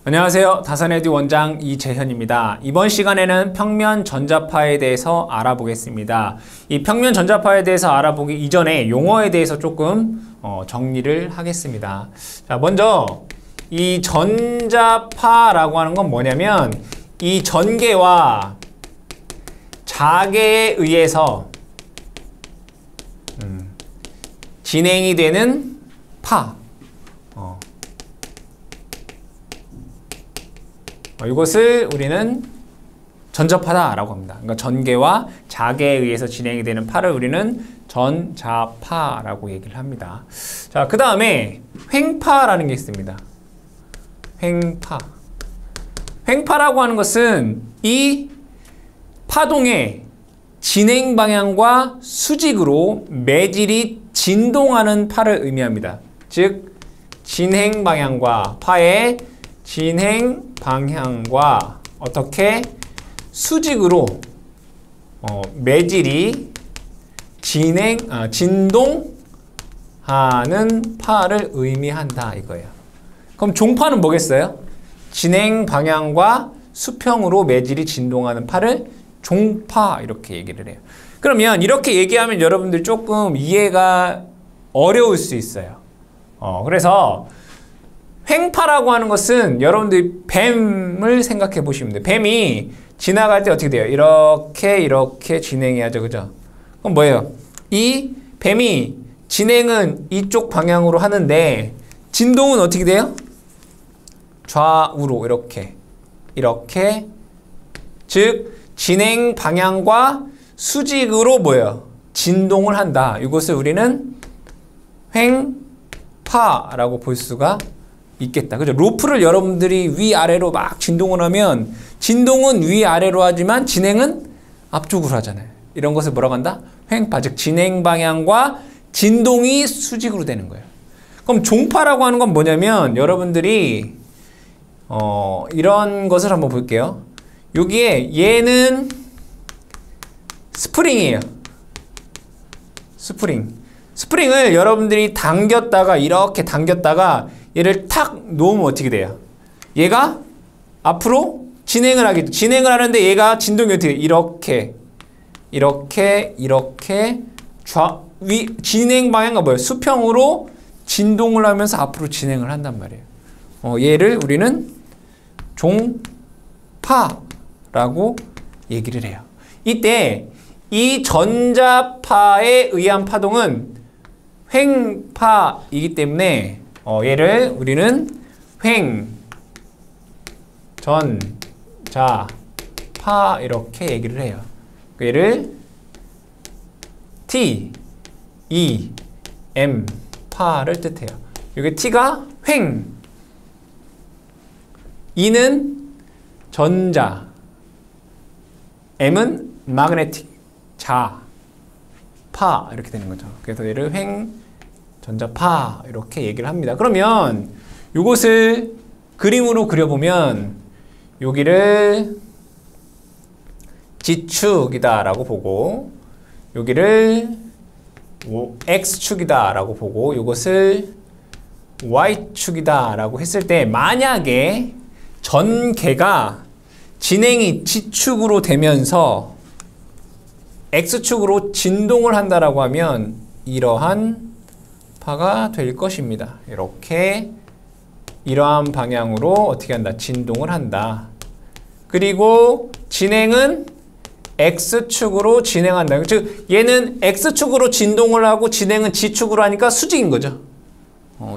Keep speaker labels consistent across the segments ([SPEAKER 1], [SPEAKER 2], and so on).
[SPEAKER 1] 안녕하세요. 다산에듀 원장 이재현입니다. 이번 시간에는 평면 전자파에 대해서 알아보겠습니다. 이 평면 전자파에 대해서 알아보기 이전에 용어에 대해서 조금 정리를 하겠습니다. 자, 먼저 이 전자파라고 하는 건 뭐냐면 이 전개와 자개에 의해서 진행이 되는 파. 이것을 우리는 전자파다라고 합니다. 그러니까 전개와 자개에 의해서 진행이 되는 파를 우리는 전자파라고 얘기를 합니다. 자, 그 다음에 횡파라는 게 있습니다. 횡파. 횡파라고 하는 것은 이 파동의 진행 방향과 수직으로 매질이 진동하는 파를 의미합니다. 즉, 진행 방향과 파의 진행 방향과 어떻게 수직으로 매질이 진동하는 파를 의미한다 이거예요. 그럼 종파는 뭐겠어요? 진행 방향과 수평으로 매질이 진동하는 파를 종파 이렇게 얘기를 해요. 그러면 이렇게 얘기하면 여러분들 조금 이해가 어려울 수 있어요. 그래서 횡파라고 하는 것은 여러분들이 뱀을 생각해 보시면 돼요. 뱀이 지나갈 때 어떻게 돼요? 이렇게 진행해야죠. 그죠? 그럼 뭐예요? 이 뱀이 진행은 이쪽 방향으로 하는데 진동은 어떻게 돼요? 좌우로 이렇게 즉 진행 방향과 수직으로 뭐예요? 진동을 한다. 이것을 우리는 횡파라고 볼 수가 있겠다. 그죠? 로프를 여러분들이 위아래로 막 진동을 하면 진동은 위아래로 하지만 진행은 앞쪽으로 하잖아요. 이런 것을 뭐라고 한다? 횡파. 즉 진행 방향과 진동이 수직으로 되는 거예요. 그럼 종파라고 하는 건 뭐냐면 여러분들이 이런 것을 한번 볼게요. 여기에 얘는 스프링이에요. 스프링을 여러분들이 당겼다가 이렇게 당겼다가 얘를 탁 놓으면 어떻게 돼요? 얘가 앞으로 진행을 하겠죠. 진행을 하는데 얘가 진동이 어떻게 돼요? 이렇게 진행 방향과 뭐예요? 수평으로 진동을 하면서 앞으로 진행을 한단 말이에요. 얘를 우리는 종파라고 얘기를 해요. 이때 이 전자파에 의한 파동은 횡파이기 때문에 얘를 우리는 횡전자파 이렇게 얘기를 해요. 얘를 T, E, M 파를 뜻해요. 여기 T가 횡, E는 전자, M은 magnetic, 파 이렇게 되는 거죠. 그래서 얘를 횡전자파 이렇게 얘기를 합니다. 그러면 이것을 그림으로 그려보면 여기를 G축이다 라고 보고 여기를 X축이다 라고 보고 이것을 Y축이다 라고 했을 때 만약에 전개가 진행이 G축으로 되면서 X축으로 진동을 한다라고 하면 이러한 파가 될 것입니다. 이러한 방향으로 어떻게 한다? 진동을 한다. 그리고 진행은 X축으로 진행한다. 즉 얘는 X축으로 진동을 하고 진행은 G축으로 하니까 수직인 거죠.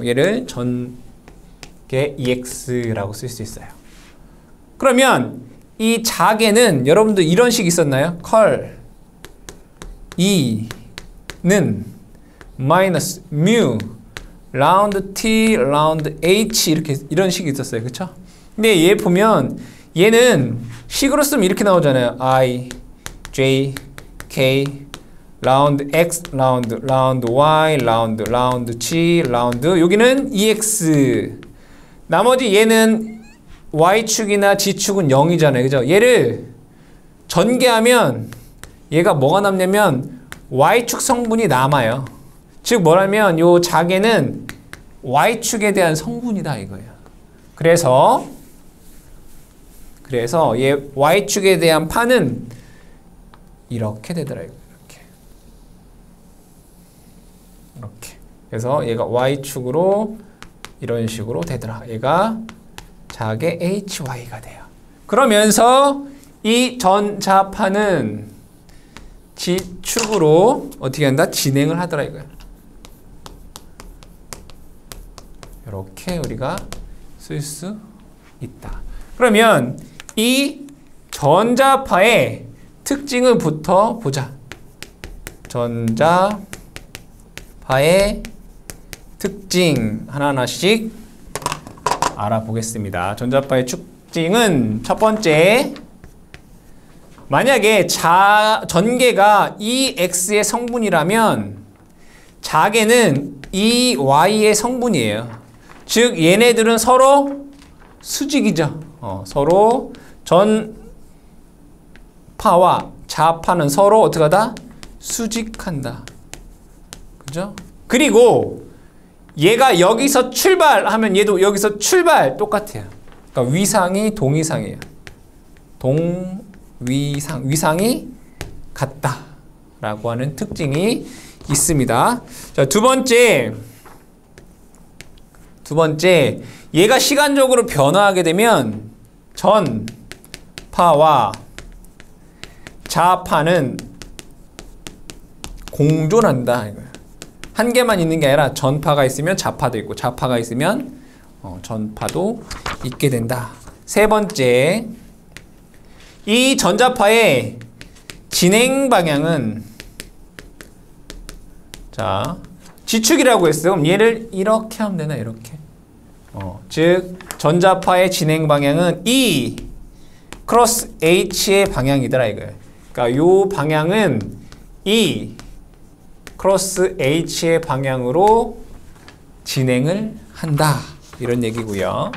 [SPEAKER 1] 얘를 전개 EX라고 쓸 수 있어요. 그러면 이 자개는 여러분들 이런 식 있었나요? 컬 E는 마이너스 뮤 라운드 T 라운드 H 이런 식이 있었어요. 그쵸? 근데 얘 보면 얘는 식으로 쓰면 이렇게 나오잖아요. I, J, K 라운드 X 라운드 Y 라운드 G 라운드 여기는 EX 나머지 얘는 Y축이나 G축은 0이잖아요. 그죠? 얘를 전개하면 얘가 뭐가 남냐면 Y축 성분이 남아요. 즉 뭐라면 요 자개는 Y축에 대한 성분이다 이거예요. 그래서 그래서 얘 y축에 대한 파는 이렇게 되더라. 이렇게. 그래서 얘가 y축으로 이런 식으로 되더라. 얘가 작의 hy가 돼요. 그러면서 이 전자파는 G축으로 어떻게 한다? 진행을 하더라 이거야. 이렇게 우리가 쓸 수 있다. 그러면 이 전자파의 특징을부터 보자. 전자파의 특징 하나하나씩 알아보겠습니다. 전자파의 특징은 첫 번째, 만약에 전개가 EX의 성분이라면 자개는 EY의 성분이에요. 즉 얘네들은 서로 수직이죠. 서로 전파와 자파는 서로 어떻게 하다? 수직한다. 그죠? 그리고 얘가 여기서 출발하면 얘도 여기서 출발 똑같아요. 그러니까 위상이 동위상이에요. 위상이 같다라고 하는 특징이 있습니다. 자, 두 번째, 얘가 시간적으로 변화하게 되면 전파와 자파는 공존한다. 한 개만 있는 게 아니라 전파가 있으면 자파도 있고 자파가 있으면 전파도 있게 된다. 세 번째, 이 전자파의 진행 방향은 자 G축이라고 했어요. 그럼 얘를 이렇게 하면 되나? 이렇게. 즉 전자파의 진행 방향은 E 크로스 H의 방향이더라 이거예요. 그러니까 요 방향은 E 크로스 H의 방향으로 진행을 한다. 이런 얘기고요.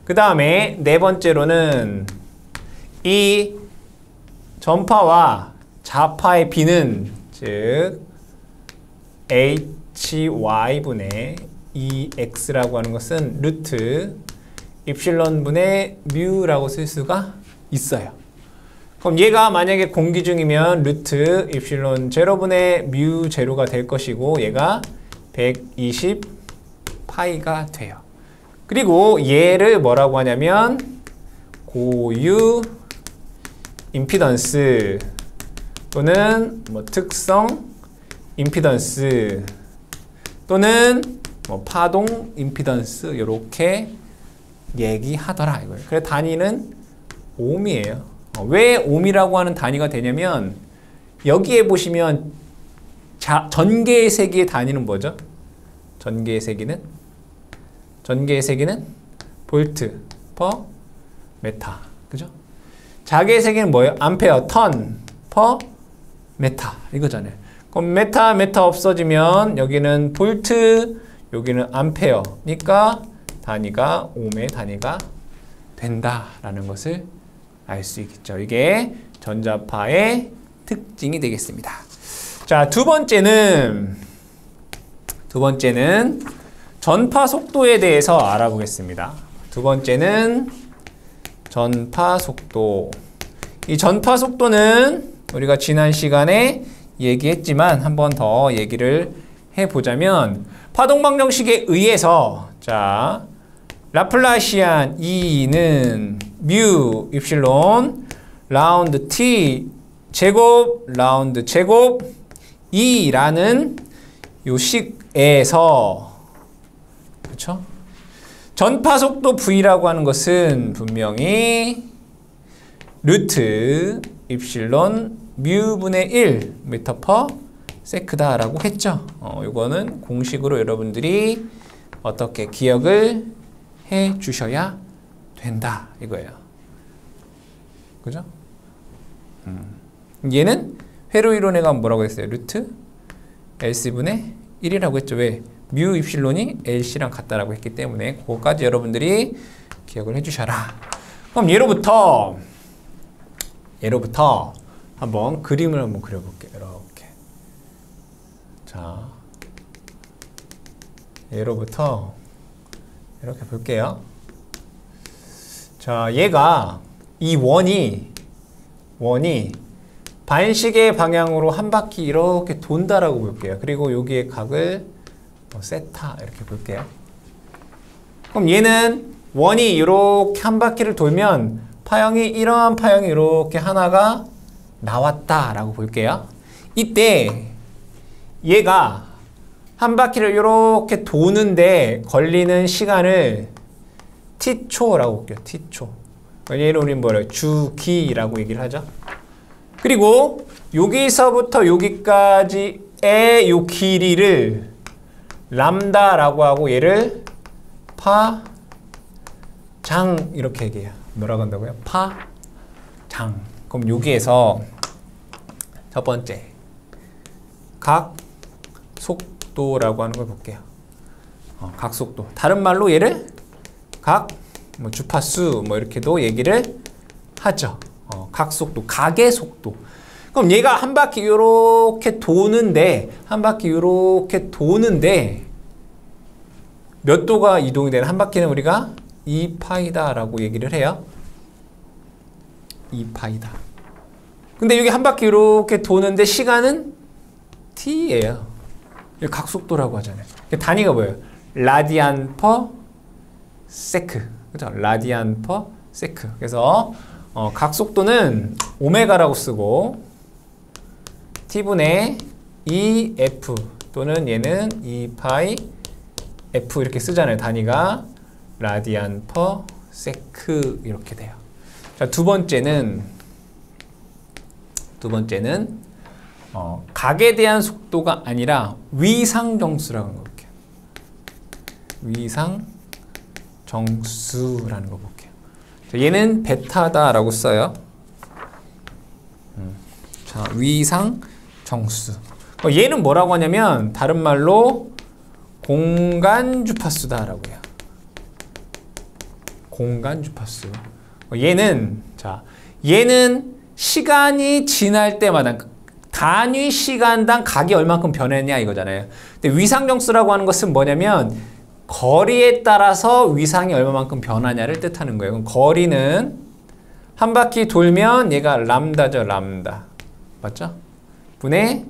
[SPEAKER 1] 그 다음에 네 번째로는 이 전파와 자파의 B는 즉 HY분의 EX라고 하는 것은 루트 입실론분의 뮤라고 쓸 수가 있어요. 그럼 얘가 만약에 공기 중이면 루트 입실론 제로분의 뮤 제로가 될 것이고 얘가 120 파이가 돼요. 그리고 얘를 뭐라고 하냐면 고유 임피던스 또는 뭐 특성 임피던스 또는 뭐 파동 임피던스 이렇게 얘기하더라 이거예요. 그래서 단위는 옴이에요. 왜 옴이라고 하는 단위가 되냐면 여기에 보시면 전개의 세기의 단위는 뭐죠? 전개의 세기는 볼트 퍼 메타. 그죠? 자개의 세기는 뭐예요? 암페어 턴 퍼 메타 이거잖아요. 그럼 메타 없어지면 여기는 볼트, 여기는 암페어니까 단위가 옴의 단위가 된다라는 것을 알 수 있겠죠. 이게 전자파의 특징이 되겠습니다. 자, 두 번째는 전파 속도에 대해서 알아보겠습니다. 두 번째는 전파 속도. 이 전파 속도는 우리가 지난 시간에 얘기했지만 한 번 더 얘기를 해보자면 파동방정식에 의해서 자 라플라시안 E는 뮤 입실론 라운드 T 제곱 라운드 제곱 E라는 요 식에서 그렇죠? 전파 속도 V라고 하는 것은 분명히 루트 입실론 뮤분의 1 미터 퍼 세크다라고 했죠. 이거는 공식으로 여러분들이 어떻게 기억을 해 주셔야 된다 이거예요. 그죠? 얘는 회로 이론에가 뭐라고 했어요? 루트 LC분의 1이라고 했죠. 왜? 뮤 입실론이 LC랑 같다라고 했기 때문에 그거까지 여러분들이 기억을 해 주셔라. 그럼 예로부터 한번 그림을 한번 그려볼게요. 이렇게. 자, 예로부터 이렇게 볼게요. 자, 얘가 이 원이 반시계 방향으로 한 바퀴 이렇게 돈다라고 볼게요. 그리고 여기에 각을 세타 이렇게 볼게요. 그럼 얘는 원이 이렇게 한 바퀴를 돌면 이러한 파형이 이렇게 하나가 나왔다라고 볼게요. 이때 얘가 한 바퀴를 이렇게 도는데 걸리는 시간을 t초라고 볼게요. t초. 얘를 우리는 뭐래요? 주기라고 얘기를 하죠. 그리고 여기서부터 여기까지의 요 길이를 람다라고 하고 얘를 파장 이렇게 얘기해요. 뭐라고 한다고요? 파장. 그럼 여기에서 첫 번째 각속도라고 하는 걸 볼게요. 각속도. 다른 말로 얘를 주파수 이렇게도 얘기를 하죠. 각속도, 각의 속도. 그럼 얘가 한 바퀴 요렇게 도는데 몇 도가 이동이 되는 한 바퀴는 우리가 2파이다라고 얘기를 해요. 2파이다. 근데 여기 한 바퀴 이렇게 도는데 시간은 t예요. 각속도라고 하잖아요. 단위가 뭐예요? 라디안 퍼 세크. 그죠? 라디안 퍼 세크. 그래서 각속도는 오메가라고 쓰고 t분의 2f 또는 얘는 2파이 f 이렇게 쓰잖아요. 단위가 라디안 퍼 세크 이렇게 돼요. 자, 두 번째는 각에 대한 속도가 아니라 위상정수라고 하는 거 볼게요. 위상정수라는 거 볼게요. 자, 얘는 베타다라고 써요. 자, 위상정수. 얘는 뭐라고 하냐면 다른 말로 공간주파수다라고 해요. 공간주파수. 얘는 시간이 지날 때마다 단위 시간당 각이 얼만큼 변했냐 이거잖아요. 근데 위상정수라고 하는 것은 뭐냐면 거리에 따라서 위상이 얼마만큼 변하냐를 뜻하는 거예요. 그럼 거리는 한 바퀴 돌면 얘가 람다죠. 람다. 맞죠? 분의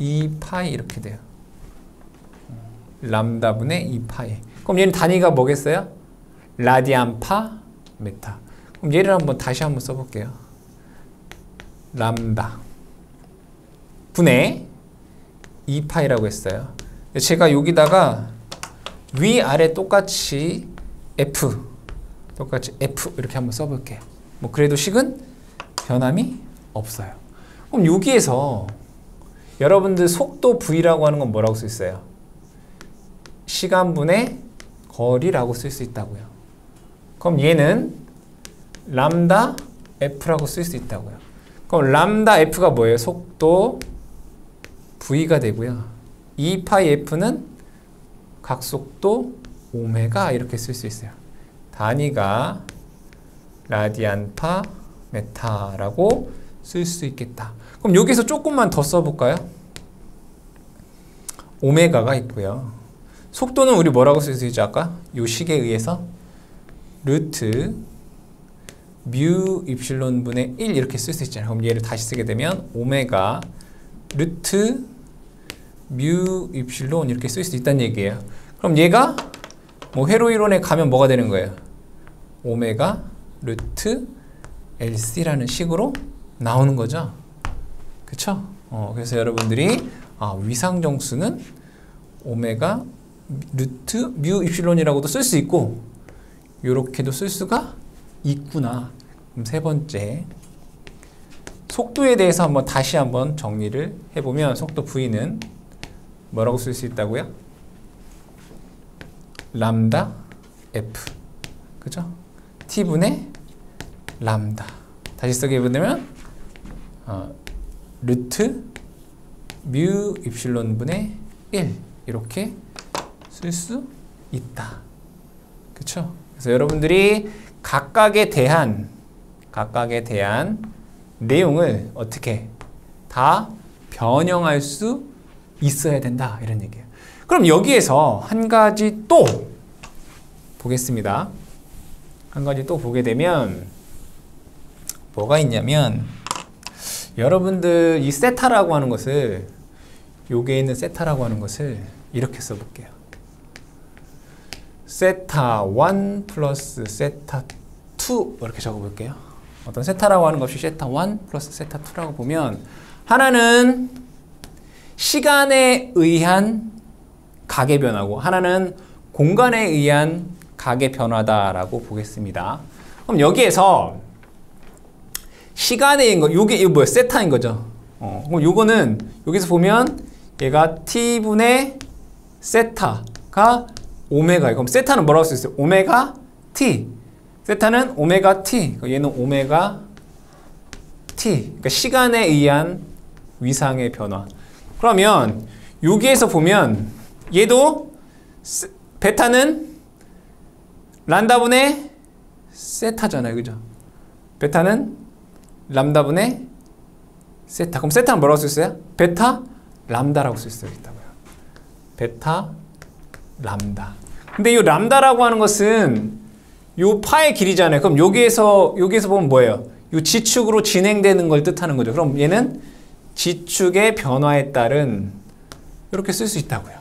[SPEAKER 1] 2파이 이렇게 돼요. 람다 분의 2파이. 그럼 얘는 단위가 뭐겠어요? 라디안 파 메타. 그럼 얘를 다시 한번 써볼게요. 람다 분의 2파이라고 했어요. 제가 여기다가 위아래 똑같이 F 이렇게 한번 써볼게요. 그래도 식은 변함이 없어요. 그럼 여기에서 여러분들 속도 V라고 하는 건 뭐라고 쓸 수 있어요? 시간분의 거리라고 쓸 수 있다고요. 그럼 얘는 람다 F라고 쓸 수 있다고요. 그럼 람다 F가 뭐예요? 속도 V가 되고요. 2파이 F는 각속도 오메가 이렇게 쓸 수 있어요. 단위가 라디안 파 메타라고 쓸 수 있겠다. 그럼 여기서 조금만 더 써볼까요? 오메가가 있고요. 속도는 우리 뭐라고 쓸 수 있죠? 아까 요 식에 의해서 루트 뮤 입실론 분의 1 이렇게 쓸 수 있잖아요. 그럼 얘를 다시 쓰게 되면 오메가 루트 뮤 입실론 이렇게 쓸 수 있다는 얘기예요. 그럼 얘가 회로 이론에 가면 뭐가 되는 거예요? 오메가 루트 LC라는 식으로 나오는 거죠. 그쵸? 그래서 여러분들이 위상정수는 오메가 루트 뮤 입실론이라고도 쓸 수 있고 요렇게도 쓸 수가 있구나. 그럼 세 번째 속도에 대해서 다시 한번 정리를 해보면 속도 V는 뭐라고 쓸 수 있다고요? 람다 F 그죠? T분의 람다 다시 쓰게 해보면 루트 뮤 입실론 분의 1 이렇게 쓸 수 있다. 그쵸? 그래서 여러분들이 각각에 대한 내용을 어떻게 다 변형할 수 있어야 된다 이런 얘기예요. 그럼 여기에서 한 가지 또 보겠습니다. 한 가지 또 보게 되면 뭐가 있냐면 여러분들 이 세타라고 하는 것을 요게 있는 세타라고 하는 것을 이렇게 써볼게요. 세타 1 플러스 세타 2 이렇게 적어볼게요. 어떤 세타라고 하는 것이 세타 1 플러스 세타 2라고 보면 하나는 시간에 의한 가계 변화고 하나는 공간에 의한 가계 변화다라고 보겠습니다. 그럼 여기에서 시간에 의한 거, 이거 뭐야? 세타인 거죠. 그럼 요거는 여기서 보면 얘가 t분의 세타가 오메가예요. 그럼 세타는 뭐라고 쓸 수 있어요? 오메가 t. 세타는 오메가 t. 얘는 오메가 t. 그러니까 시간에 의한 위상의 변화. 그러면 여기에서 보면 얘도 베타는 란다분의 세타잖아요. 그죠? 베타는 람다분의 세타. 그럼 세타는 뭐라고 쓸 수 있어요? 베타 람다라고 쓸 수 있다고요. 베타 람다. 근데 이 람다라고 하는 것은 요 파의 길이잖아요. 그럼 여기에서 보면 뭐예요? 요 지축으로 진행되는 걸 뜻하는 거죠. 그럼 얘는 지축의 변화에 따른 이렇게 쓸 수 있다고요.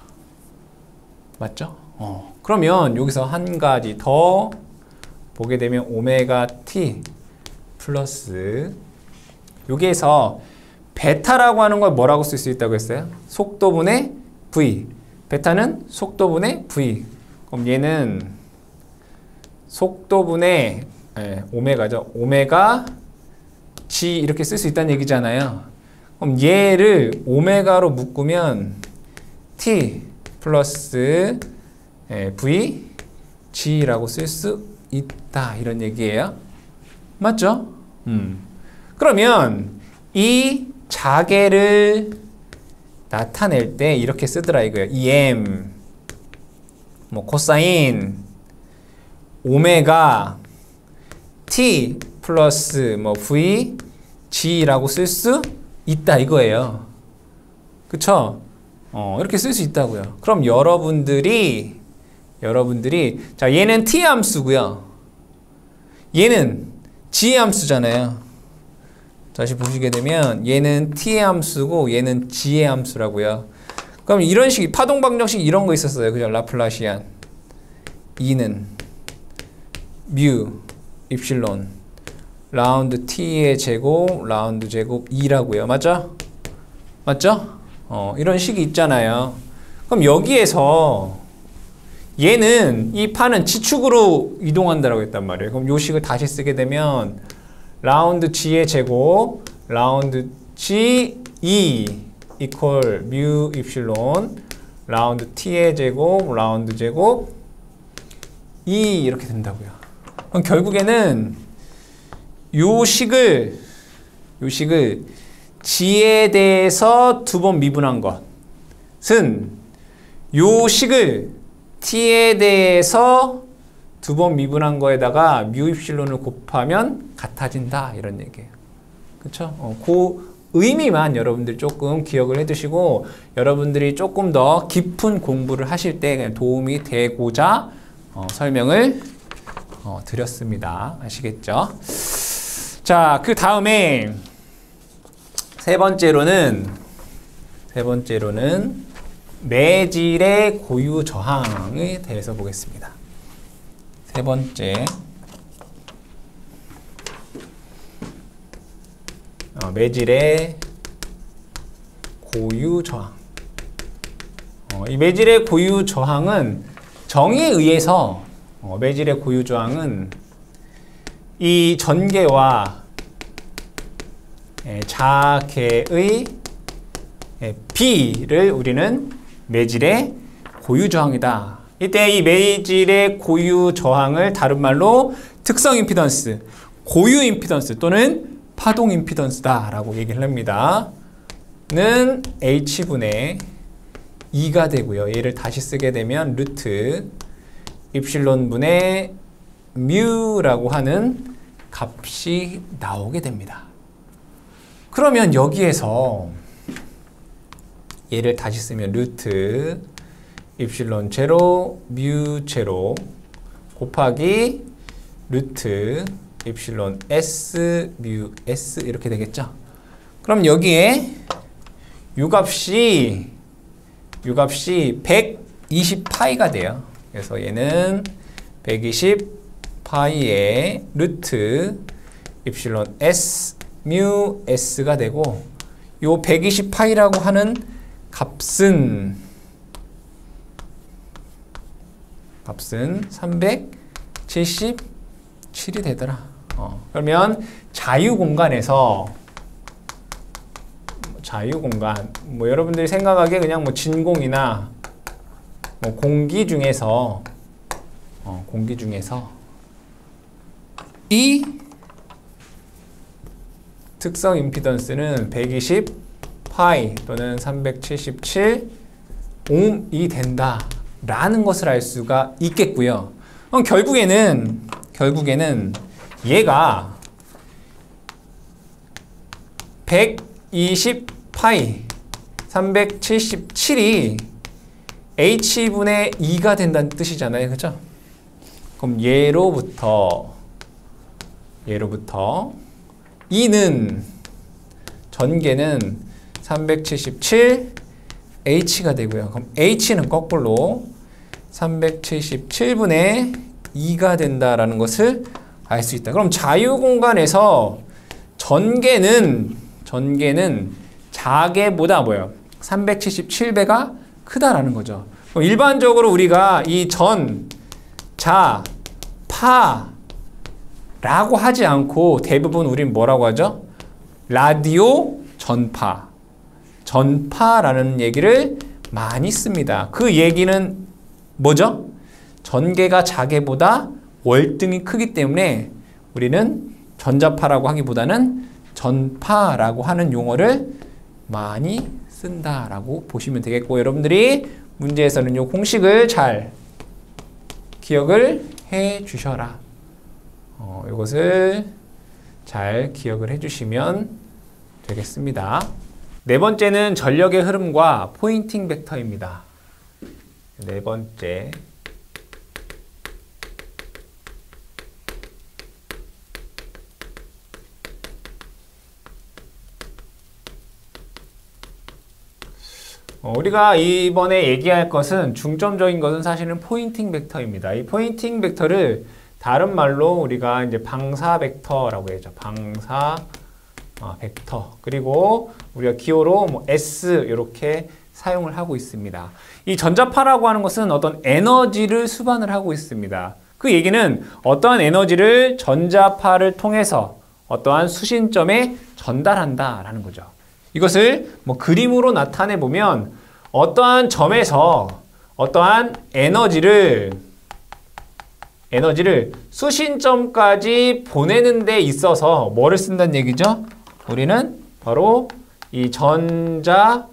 [SPEAKER 1] 맞죠? 그러면 여기서 한 가지 더 보게 되면 오메가 t 플러스 여기에서 베타라고 하는 걸 뭐라고 쓸 수 있다고 했어요? 속도분의 v. 베타는 속도분의 v. 그럼 얘는 속도분의 오메가죠. 오메가 g 이렇게 쓸 수 있다는 얘기잖아요. 그럼 얘를 오메가로 묶으면 t 플러스 v g라고 쓸 수 있다 이런 얘기예요. 맞죠? 그러면 이 자계를 나타낼 때 이렇게 쓰더라 이거예요. em 뭐 코사인 오메가 t 플러스 뭐 v g라고 쓸 수 있다 이거예요. 그쵸? 이렇게 쓸 수 있다고요. 그럼 여러분들이 자 얘는 t의 함수고요. 얘는 g의 함수잖아요. 다시 보시게 되면 얘는 t의 함수고 얘는 g의 함수라고요. 그럼 이런 식 파동 방정식 이런 거 있었어요. 그죠? 라플라시안 2는 뮤 입실론 라운드 t의 제곱 라운드 제곱 2라고요. 맞죠? 맞죠? 이런 식이 있잖아요. 그럼 여기에서 얘는 이 파는 지축으로 이동한다라고 했단 말이에요. 그럼 요 식을 다시 쓰게 되면 라운드 g의 제곱 라운드 g 2 이퀄 뮤 입실론 라운드 t의 제곱 라운드 제곱 2 이렇게 된다고요. 그럼 결국에는 요 식을 g에 대해서 두 번 미분한 것은 요 식을 t에 대해서 두 번 미분한 거에다가 뮤 입실론을 곱하면 같아진다 이런 얘기예요. 그쵸? 그 의미만 여러분들이 조금 기억을 해두시고 여러분들이 조금 더 깊은 공부를 하실 때 도움이 되고자 설명을 드렸습니다. 아시겠죠? 자, 그 다음에 세 번째로는 매질의 고유 저항에 대해서 보겠습니다. 세 번째 매질의 고유 저항. 이 매질의 고유 저항은 정의에 의해서 매질의 고유 저항은 이 전개와 자개의 B를 우리는 매질의 고유 저항이다. 이때 이 매질의 고유 저항을 다른 말로 특성 임피던스, 고유 임피던스 또는 파동 임피던스다 라고 얘기를 합니다. 는 H분의 2가 되고요. 얘를 다시 쓰게 되면 루트 입실론분의 뮤라고 하는 값이 나오게 됩니다. 그러면 여기에서 얘를 다시 쓰면 루트 입실론 제로 뮤 제로 곱하기 루트 입실론 S 뮤 S 이렇게 되겠죠. 그럼 여기에 유값이 120파이가 돼요. 그래서 얘는 120파이의 루트 입실론 S 뮤 S가 되고 요 120파이라고 하는 값은 377이 되더라. 그러면 자유공간에서 자유공간 뭐 여러분들이 생각하기에 그냥 뭐 진공이나 뭐 공기 중에서 이 특성 임피던스는 120파이 또는 377 옴이 된다라는 것을 알 수가 있겠고요. 그럼 결국에는 얘가 120파이 377이 h분의 2가 된다는 뜻이잖아요. 그죠? 그럼 예로부터 2는 전개는 377h가 되고요. 그럼 h는 거꾸로 377분의 2가 된다라는 것을 알 수 있다. 그럼 자유공간에서 전개는 자개보다 뭐예요? 377배가 크다라는 거죠. 그럼 일반적으로 우리가 이 전, 자, 파 라고 하지 않고 대부분 우린 뭐라고 하죠? 라디오 전파라는 얘기를 많이 씁니다. 그 얘기는 뭐죠? 전개가 자개보다 월등히 크기 때문에 우리는 전자파라고 하기보다는 전파라고 하는 용어를 많이 쓴다라고 보시면 되겠고, 여러분들이 문제에서는 이 공식을 잘 기억을 해 주셔라. 이것을 잘 기억을 해 주시면 되겠습니다. 네 번째는 전력의 흐름과 포인팅 벡터입니다. 네 번째. 우리가 이번에 얘기할 것은 중점적인 것은 사실은 포인팅 벡터입니다. 이 포인팅 벡터를 다른 말로 우리가 이제 방사 벡터라고 해야죠. 방사 벡터. 그리고 우리가 기호로 뭐 S 이렇게 사용을 하고 있습니다. 이 전자파라고 하는 것은 어떤 에너지를 수반을 하고 있습니다. 그 얘기는 어떠한 에너지를 전자파를 통해서 어떠한 수신점에 전달한다라는 거죠. 이것을 뭐 그림으로 나타내 보면 어떠한 점에서 어떠한 에너지를 수신점까지 보내는 데 있어서 뭐를 쓴다는 얘기죠? 우리는 바로 이 전자파를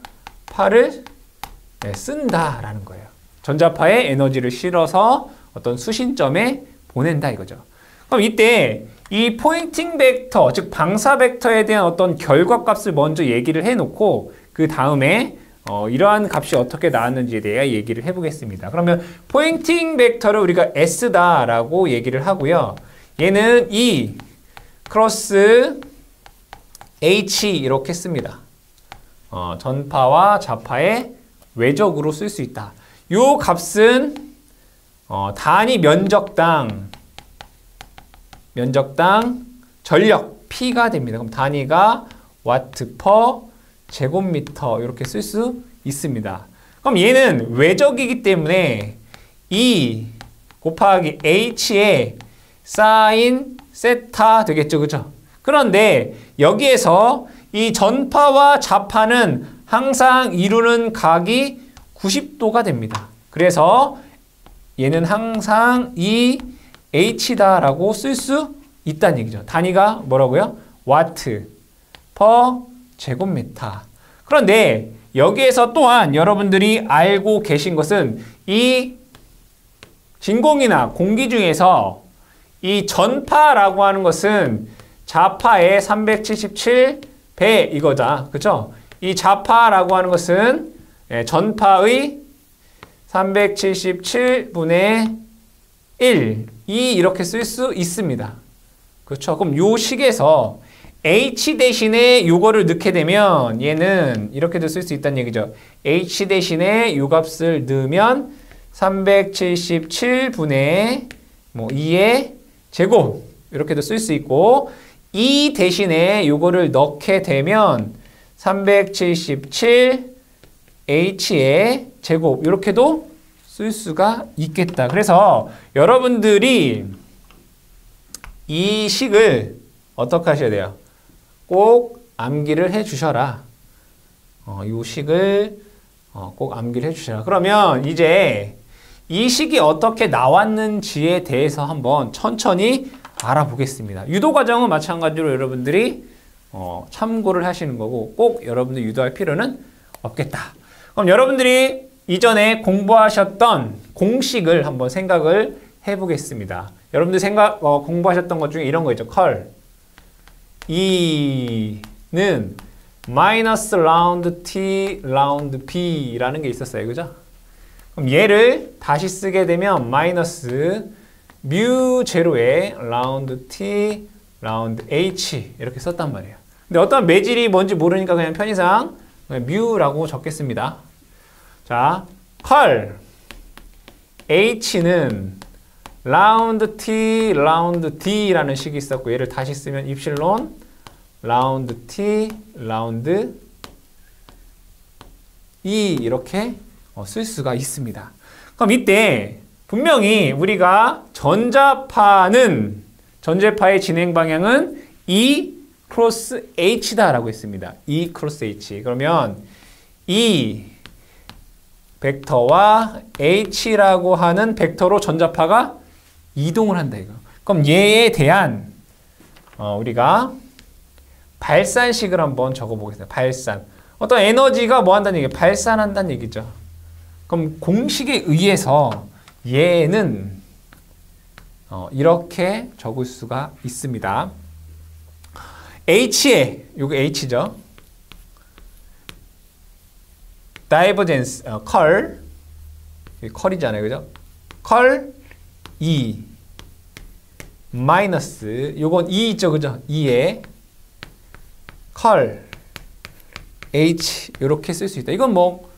[SPEAKER 1] 쓴다라는 거예요. 전자파에 에너지를 실어서 어떤 수신점에 보낸다 이거죠. 그럼 이때 이 포인팅 벡터, 즉 방사 벡터에 대한 어떤 결과값을 먼저 얘기를 해놓고 그 다음에 이러한 값이 어떻게 나왔는지에 대해 얘기를 해보겠습니다. 그러면 포인팅 벡터를 우리가 S다라고 얘기를 하고요. 얘는 E 크로스 H 이렇게 씁니다. 전파와 자파의 외적으로 쓸 수 있다. 요 값은 단위 면적당 전력 P가 됩니다. 그럼 단위가 와트 퍼 제곱미터 이렇게 쓸 수 있습니다. 그럼 얘는 외적이기 때문에 E 곱하기 H의 사인 세타 되겠죠. 그죠? 그런데 여기에서 이 전파와 자파는 항상 이루는 각이 90도가 됩니다. 그래서 얘는 항상 이 H다라고 쓸 수 있다는 얘기죠. 단위가 뭐라고요? 와트 퍼 제곱미터. 그런데 여기에서 또한 여러분들이 알고 계신 것은 이 진공이나 공기 중에서 이 전파라고 하는 것은 자파의 377배 이거다. 그죠? 이 자파라고 하는 것은 전파의 377분의 1이 이렇게 쓸 수 있습니다. 그렇죠. 그럼 요 식에서 h 대신에 요거를 넣게 되면 얘는 이렇게도 쓸 수 있다는 얘기죠. h 대신에 요 값을 넣으면 377분의 뭐 2의 제곱 이렇게도 쓸 수 있고 2 대신에 요거를 넣게 되면 377h의 제곱 이렇게도 쓸 수가 있겠다. 그래서 여러분들이 이 식을 어떻게 하셔야 돼요? 꼭 암기를 해 주셔라. 이 식을 꼭 암기를 해 주셔라. 그러면 이제 이 식이 어떻게 나왔는지에 대해서 한번 천천히 알아보겠습니다. 유도 과정은 마찬가지로 여러분들이 참고를 하시는 거고 꼭 여러분들 유도할 필요는 없겠다. 그럼 여러분들이 이전에 공부하셨던 공식을 한번 생각을 해보겠습니다. 여러분들 공부하셨던 것 중에 이런 거 있죠. 컬. E는 마이너스 라운드 T 라운드 B라는 게 있었어요. 그죠? 그럼 얘를 다시 쓰게 되면 마이너스 뮤 제로에 라운드 T 라운드 H 이렇게 썼단 말이에요. 근데 어떤 매질이 뭔지 모르니까 그냥 편의상 뮤라고 적겠습니다. 자, 컬 H는 라운드 T 라운드 D라는 식이 있었고 얘를 다시 쓰면 입실론 라운드 T 라운드 E 이렇게 쓸 수가 있습니다. 그럼 이때 분명히 우리가 전자파의 진행 방향은 E 크로스 H다라고 했습니다. E 크로스 H. 그러면 E 벡터와 H라고 하는 벡터로 전자파가 이동을 한다 이거. 그럼 얘에 대한 우리가 발산식을 한번 적어보겠습니다. 발산. 어떤 에너지가 뭐 한다는 얘기예요? 발산한다는 얘기죠. 그럼 공식에 의해서 얘는 이렇게 적을 수가 있습니다. H에 요거 H죠. 다이버젠스 컬 컬이잖아요. 그죠? 컬 E 마이너스 요건 E 있죠. 그죠? E에 컬 H 이렇게 쓸 수 있다. 이건 뭐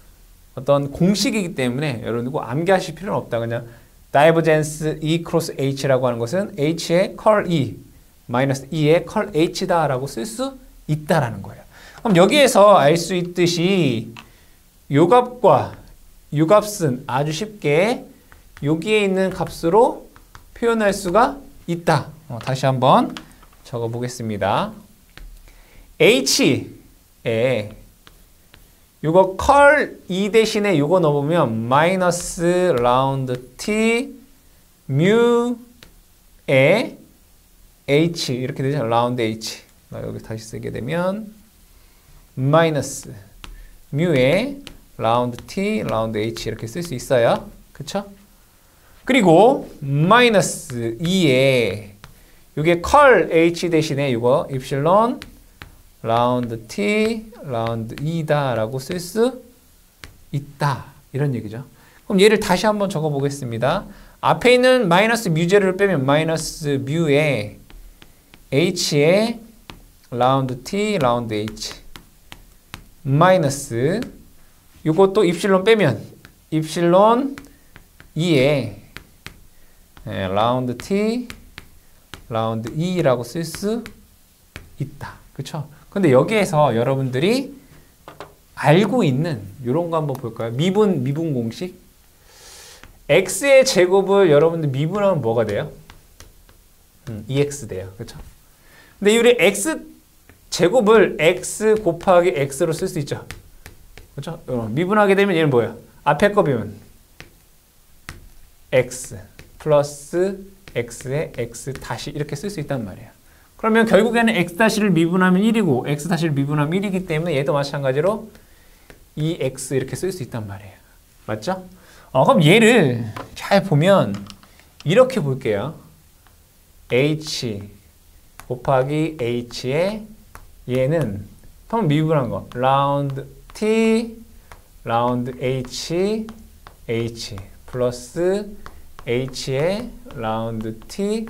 [SPEAKER 1] 어떤 공식이기 때문에 여러분들 꼭 암기하실 필요는 없다. 그냥 다이버젠스 E 크로스 H라고 하는 것은 H의 컬 E 마이너스 E의 컬 H다라고 쓸 수 있다라는 거예요. 그럼 여기에서 알 수 있듯이 요 값과 요 값은 아주 쉽게 여기에 있는 값으로 표현할 수가 있다. 다시 한번 적어 보겠습니다. H에 요거 컬 E 대신에 요거 넣어보면 마이너스 라운드 T 뮤에 H 이렇게 되죠. 라운드 H. 여기 다시 쓰게 되면 마이너스 뮤에 라운드 T 라운드 H 이렇게 쓸 수 있어요. 그쵸? 그리고 마이너스 2에 요게 컬 H 대신에 요거 입실론 라운드 T 라운드 E다 라고 쓸 수 있다 이런 얘기죠. 그럼 얘를 다시 한번 적어 보겠습니다. 앞에 있는 마이너스 뮤제를 빼면 마이너스 뮤에 H에 라운드 T 라운드 H 마이너스 요것도 입실론 빼면 입실론 2에 라운드 T 라운드 E라고 쓸 수 있다. 그쵸? 근데 여기에서 여러분들이 알고 있는 이런 거 한번 볼까요? 미분 공식. x의 제곱을 여러분들 미분하면 뭐가 돼요? 2x 돼요. 그쵸? 근데 우리 x 제곱을 x 곱하기 x로 쓸 수 있죠. 그쵸? 미분하게 되면 얘는 뭐예요? 앞에 거 비면 x 플러스 x에 x 다시 이렇게 쓸 수 있단 말이에요. 그러면 결국에는 x-를 미분하면 1이고 x-를 미분하면 1이기 때문에 얘도 마찬가지로 2x 이렇게 쓸 수 있단 말이에요. 맞죠? 그럼 얘를 잘 보면 이렇게 볼게요. h 곱하기 h에 얘는 한번 미분한 거 라운드 t 라운드 h 플러스 h에 라운드 t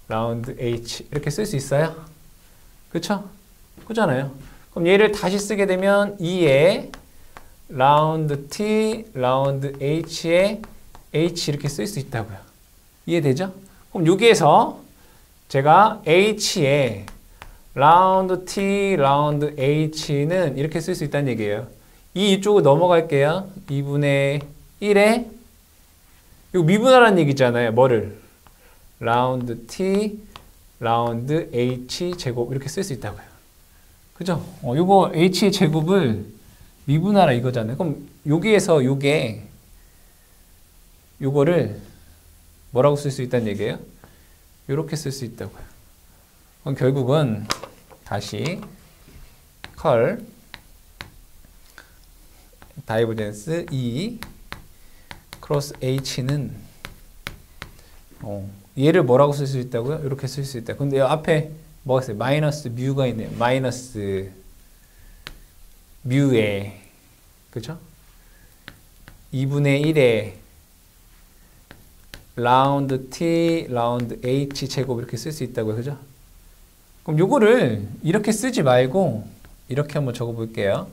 [SPEAKER 1] 라운드 H 이렇게 쓸 수 있어요? 그쵸? 그잖아요. 그럼 얘를 다시 쓰게 되면 2에 라운드 T, 라운드 H에 H 이렇게 쓸 수 있다고요. 이해되죠? 그럼 여기에서 제가 H에 라운드 T, 라운드 H는 이렇게 쓸 수 있다는 얘기예요. 이쪽으로 넘어갈게요. 2분의 1에 이거 미분하라는 얘기잖아요. 뭐를? 라운드 T, 라운드 H 제곱 이렇게 쓸 수 있다고요. 그죠? 요거 H 제곱을 미분하라 이거잖아요. 그럼 여기에서 요거를 뭐라고 쓸 수 있다는 얘기예요? 이렇게 쓸 수 있다고요. 그럼 결국은 다시 컬 다이버전스 E 크로스 H는 얘를 뭐라고 쓸 수 있다고요? 이렇게 쓸 수 있다. 근데 앞에 뭐가 있어요? 마이너스 뮤가 있네요. 마이너스 뮤에 그죠? 2분의 1에 라운드 T, 라운드 H 제곱 이렇게 쓸 수 있다고요. 그죠? 그럼 요거를 이렇게 쓰지 말고 이렇게 한번 적어 볼게요.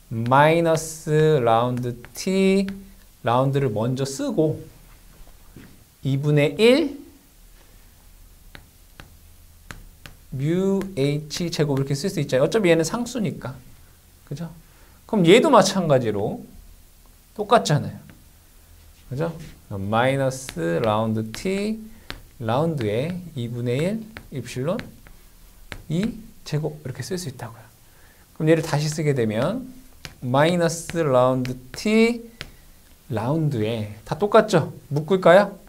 [SPEAKER 1] 마이너스 라운드 T 라운드를 먼저 쓰고 2분의 1 뮤 H 제곱 이렇게 쓸 수 있잖아요. 어차피 얘는 상수니까. 그죠? 그럼 얘도 마찬가지로 똑같잖아요. 그죠? 마이너스 라운드 T 라운드에 2분의 1 입실론 2 제곱 이렇게 쓸 수 있다고요. 그럼 얘를 다시 쓰게 되면 마이너스 라운드 T 라운드에 다 똑같죠? 묶을까요?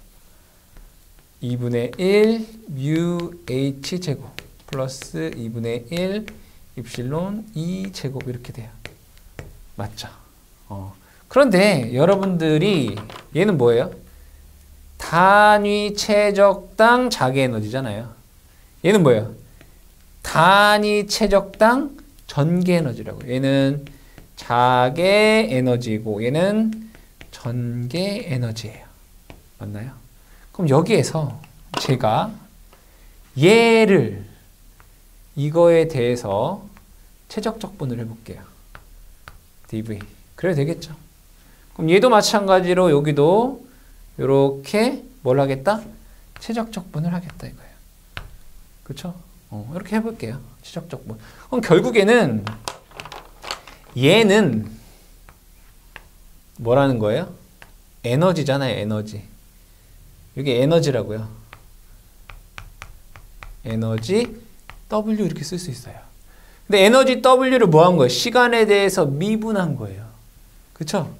[SPEAKER 1] 2분의 1 뮤 H 제곱 플러스 2분의 1 입실론 2 제곱 이렇게 돼요. 맞죠? 그런데 여러분들이 얘는 뭐예요? 단위 최적당 자기 에너지잖아요. 얘는 뭐예요? 단위 최적당 전개 에너지라고. 얘는 자개 에너지고 얘는 전개 에너지예요. 맞나요? 그럼 여기에서 제가 얘를 이거에 대해서 최적 적분을 해볼게요. dv. 그래도 되겠죠? 그럼 얘도 마찬가지로 여기도 이렇게 뭘 하겠다? 최적 적분을 하겠다 이거예요. 그렇죠? 이렇게 해볼게요. 최적 적분. 그럼 결국에는 얘는 뭐라는 거예요? 에너지잖아요. 에너지. 이게 에너지라고요. 에너지 W 이렇게 쓸 수 있어요. 근데 에너지 W를 뭐 한 거예요? 시간에 대해서 미분한 거예요. 그쵸?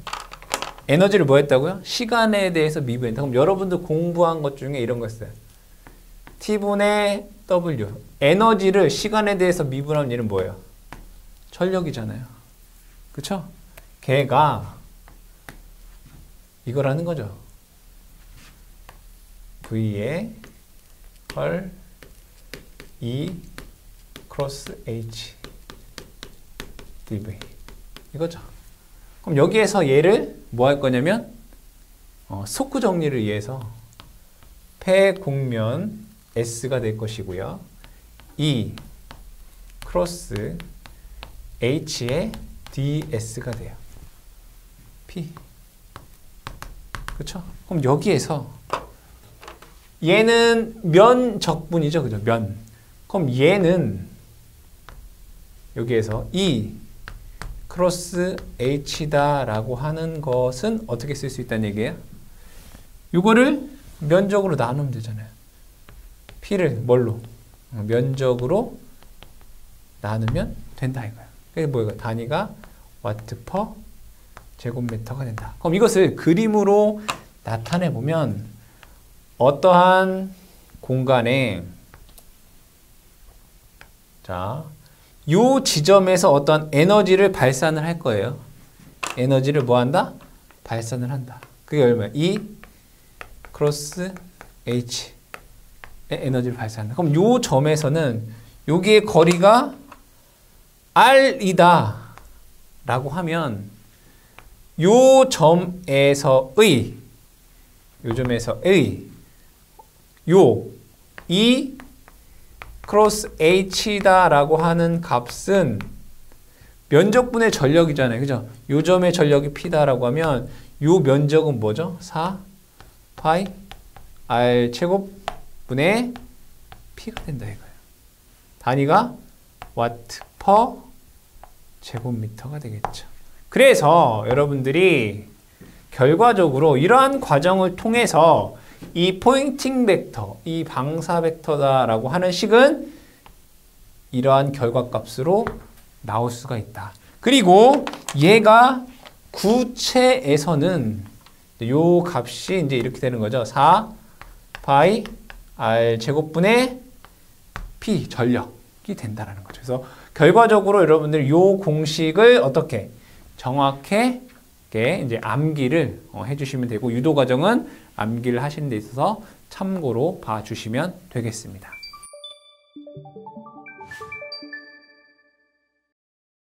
[SPEAKER 1] 에너지를 뭐 했다고요? 시간에 대해서 미분했다. 그럼 여러분들 공부한 것 중에 이런 거 있어요. T분의 W. 에너지를 시간에 대해서 미분하면 얘는 뭐예요? 전력이잖아요. 그쵸? 걔가 이거라는 거죠. V에 헐 E 크로스 H dV 이거죠. 그럼 여기에서 얘를 뭐 할 거냐면 속구 정리를 위해서 폐곡면 S가 될 것이고요. E 크로스 H의 DS가 돼요. P. 그쵸? 그럼 여기에서 얘는 면적분이죠. 그죠? 면. 그럼 얘는 여기에서 E 크로스 H다라고 하는 것은 어떻게 쓸 수 있다는 얘기예요? 이거를 면적으로 나누면 되잖아요. P를 뭘로? 면적으로 나누면 된다 이거예요. 그게 뭐예요? 단위가 와트 퍼 제곱미터가 된다. 그럼 이것을 그림으로 나타내 보면 어떠한 공간에 자, 요 지점에서 어떤 에너지를 발산을 할 거예요. 에너지를 뭐 한다? 발산을 한다. 그게 얼마야? E 크로스 H의 에너지를 발산한다. 그럼 요 점에서는 여기의 거리가 R이다 라고 하면 요 점에서의 E 크로스 H다라고 하는 값은 면적분의 전력이잖아요. 그죠? 요 점의 전력이 P다라고 하면 요 면적은 뭐죠? 4 파이 R 제곱분의 P가 된다 이거예요. 단위가 와트 퍼 제곱미터가 되겠죠. 그래서 여러분들이 결과적으로 이러한 과정을 통해서 이 포인팅 벡터, 이 방사 벡터다라고 하는 식은 이러한 결과값으로 나올 수가 있다. 그리고 얘가 구체에서는 요 값이 이제 이렇게 되는 거죠. 4 파이 R 제곱분의 P 전력이 된다라는 거죠. 그래서 결과적으로 여러분들 요 공식을 어떻게 정확하게 이제 암기를 해주시면 되고 유도 과정은 암기를 하시는 데 있어서 참고로 봐주시면 되겠습니다.